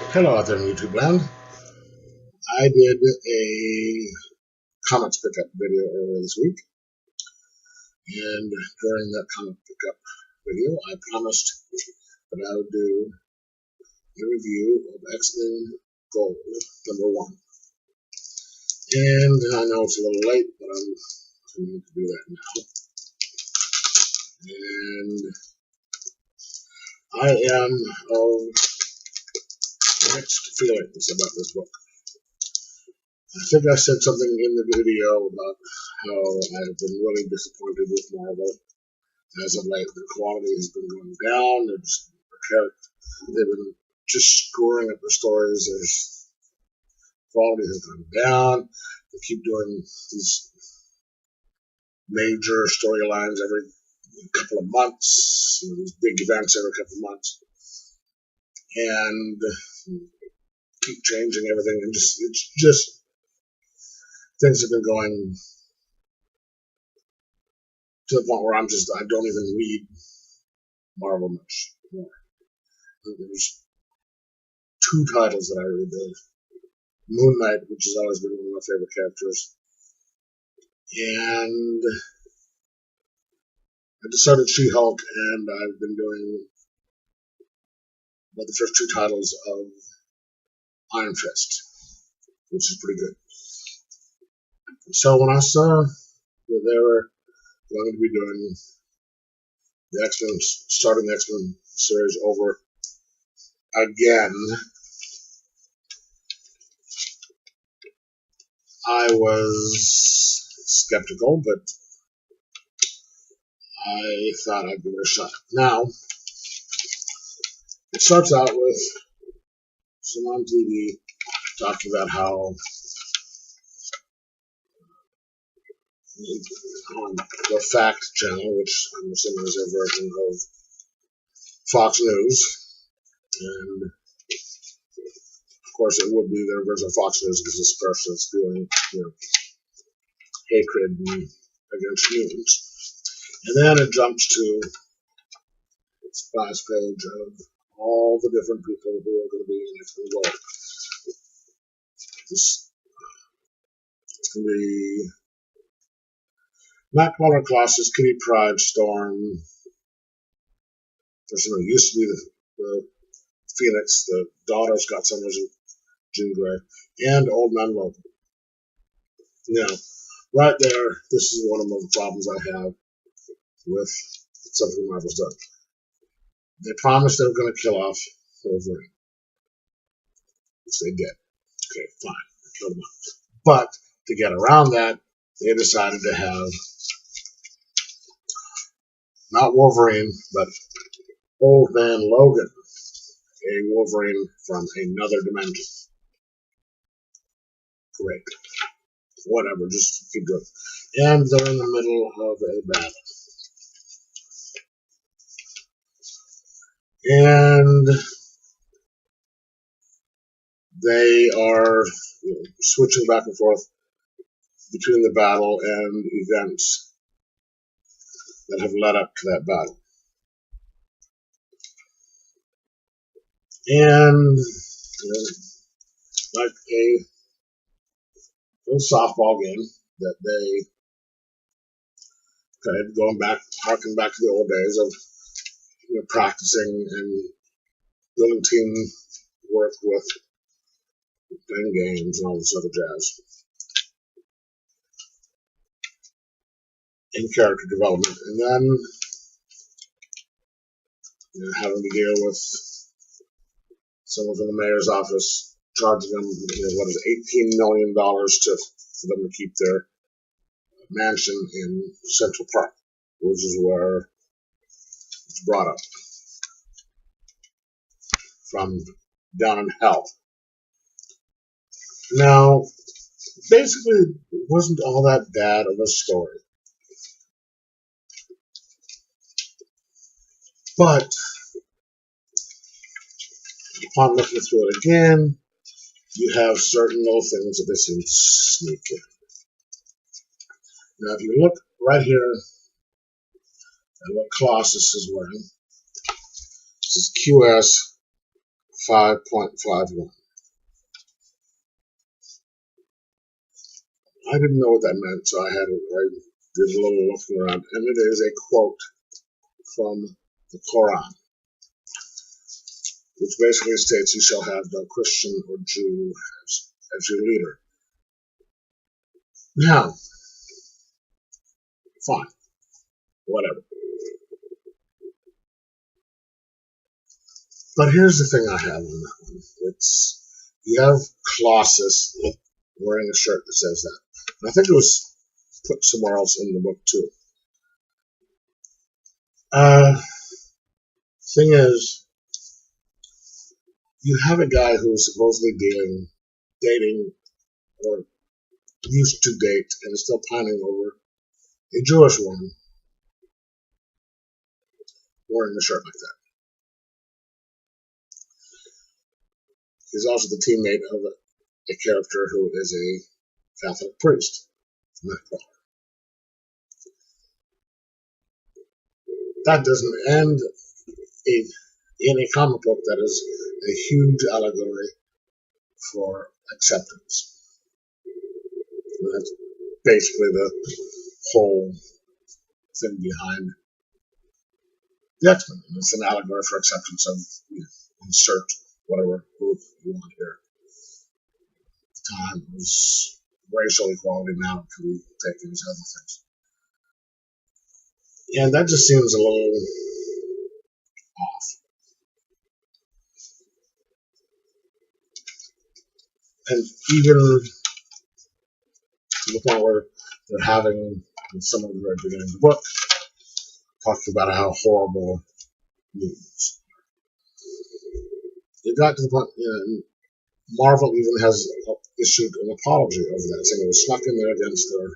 Hello out there in YouTube land. I did a comics pickup video earlier this week, and during that comic pickup video, I promised that I would do a review of X-Men Gold #1. And I know it's a little late, but I'm going to do that now. And I am of mixed feelings about this book. I think I said something in the video about how I've been really disappointed with Marvel as of late. The quality has been going down. They've been just screwing up their stories. Their quality has gone down. They keep doing these major storylines every couple of months, these big events every couple of months, and keep changing everything. And it's just things have been going to the point where I don't even read Marvel much more. There's two titles that I read. Moon Knight, which has always been one of my favorite characters, and I just started She-Hulk, and I've been doing the first two titles of Iron Fist, which is pretty good. So when I saw that they were going to be doing the X-Men, starting the X-Men series over again, I was skeptical, but I thought I'd give it a shot. Now, it starts out with someone on TV talking about how on the Fact channel, which I'm assuming is their version of Fox News, and of course it would be their version of Fox News because this person is doing, hatred against mutants. And then it jumps to its splash page of all the different people who are going to be in X-Men Gold. It's going to be Nightcrawler, Colossus, Kitty Pryde, Storm, person who used to be the Phoenix, the daughter of Scott Summers and Jean Grey, and Old Man Logan. Now, right there, this is one of the problems I have with something Marvel's done. They promised they were going to kill off Wolverine, which they did. Okay, fine, they killed him off. But to get around that, they decided to have not Wolverine, but Old Man Logan, a Wolverine from another dimension. Great. Whatever, just keep doing it. And they're in the middle of a battle. And they are switching back and forth between the battle and events that have led up to that battle. And like a little softball game that they harking back to the old days of practicing and building team work with playing games and all this other jazz. In character development, and then having to deal with someone from the mayor's office charging them, $18 million for them to keep their mansion in Central Park, which is where it's brought up from down in hell. Now, basically, it wasn't all that bad of a story. But upon looking through it again, you have certain little things that they seem to sneak in. Now, if you look right here at what Colossus is wearing, this is QS 5.51. I didn't know what that meant, so I did a little looking around, and it is a quote from the Quran, which basically states, "You shall have no Christian or Jew as your leader." Now, fine, whatever. But here's the thing I have on that one. You have Colossus wearing a shirt that says that. And I think it was put somewhere else in the book too. Thing is, you have a guy who's supposedly dating, or used to date, and is still pining over a Jewish woman wearing a shirt like that. He's also the teammate of a character who is a Catholic priest. That doesn't end in a comic book that is a huge allegory for acceptance. And that's basically the whole thing behind the X-Men. And it's an allegory for acceptance of, insert whatever group you want here. At the time, it was racial equality. Now it could be taken as other things. And that just seems a little off. And even to the point where they're having, some of them are beginning the book, talking about how horrible mutants. It got to the point, Marvel even has issued an apology over that, saying it was snuck in there against their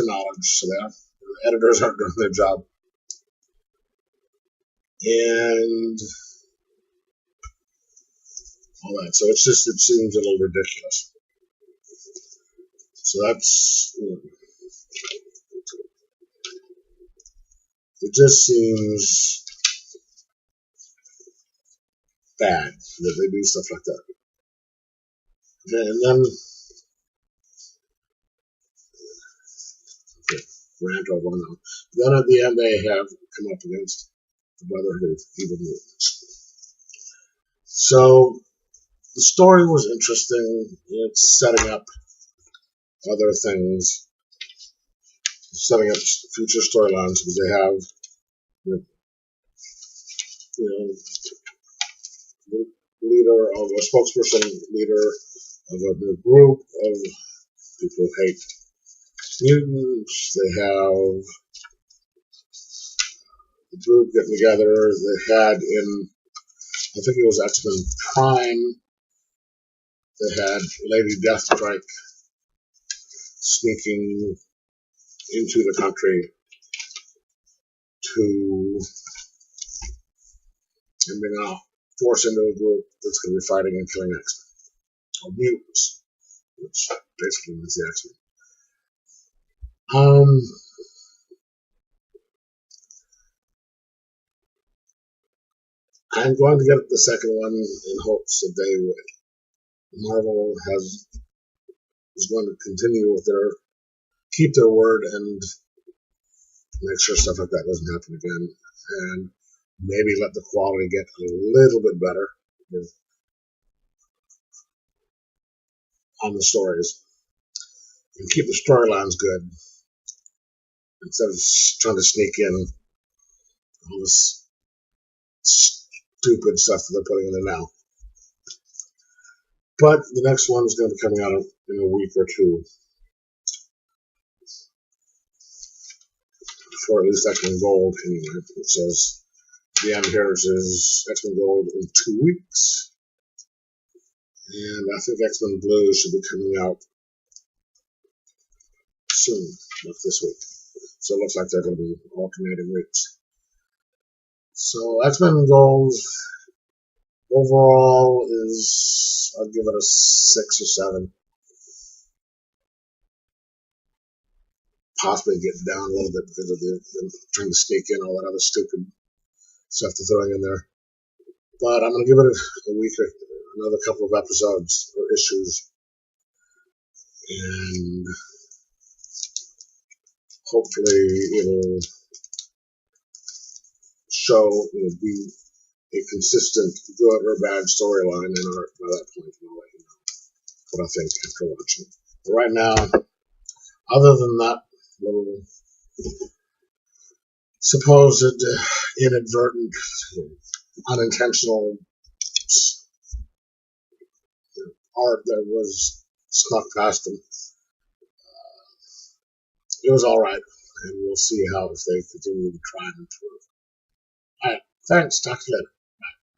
knowledge, so the editors aren't doing their job. And all that. So it seems a little ridiculous. So that's, it just seems bad that they do stuff like that. Okay, and then, rant over now. Then at the end they have come up against the Brotherhood of Evil Mutants. So the story was interesting. It's setting up other things, setting up future storylines, because they have, the leader of a spokesperson, leader of a group of people who hate mutants. They have the group getting together. They had I think it was X-Men Prime, they had Lady Deathstrike sneaking into the country and being forced into a group that's going to be fighting and killing X-Men, or mutants, which basically means the X-Men. I'm going to get the second one in hopes that Marvel is going to continue with keep their word and make sure stuff like that doesn't happen again, and maybe let the quality get a little bit better on the stories, and keep the storylines good instead of trying to sneak in all this stupid stuff that they're putting in there now. But the next one is going to be coming out in a week or two, for at least X-Men Gold anyway. It says the end here is X-Men Gold in 2 weeks. And I think X-Men Blue should be coming out soon, like this week. So it looks like they're going to be alternating weeks. So X-Men Gold overall I'd give it a 6 or 7. Possibly getting down a little bit because of the trying to sneak in all that other stupid stuff to throw in there. But I'm going to give it a week, another couple of episodes or issues, and hopefully it'll show, be a consistent good or bad storyline in art by that point. I'll let you know what I think after watching. But right now, other than that little supposed inadvertent, unintentional art that was snuck past them, it was all right, and we'll see how if they continue to try and improve. All right, thanks. Talk to you later.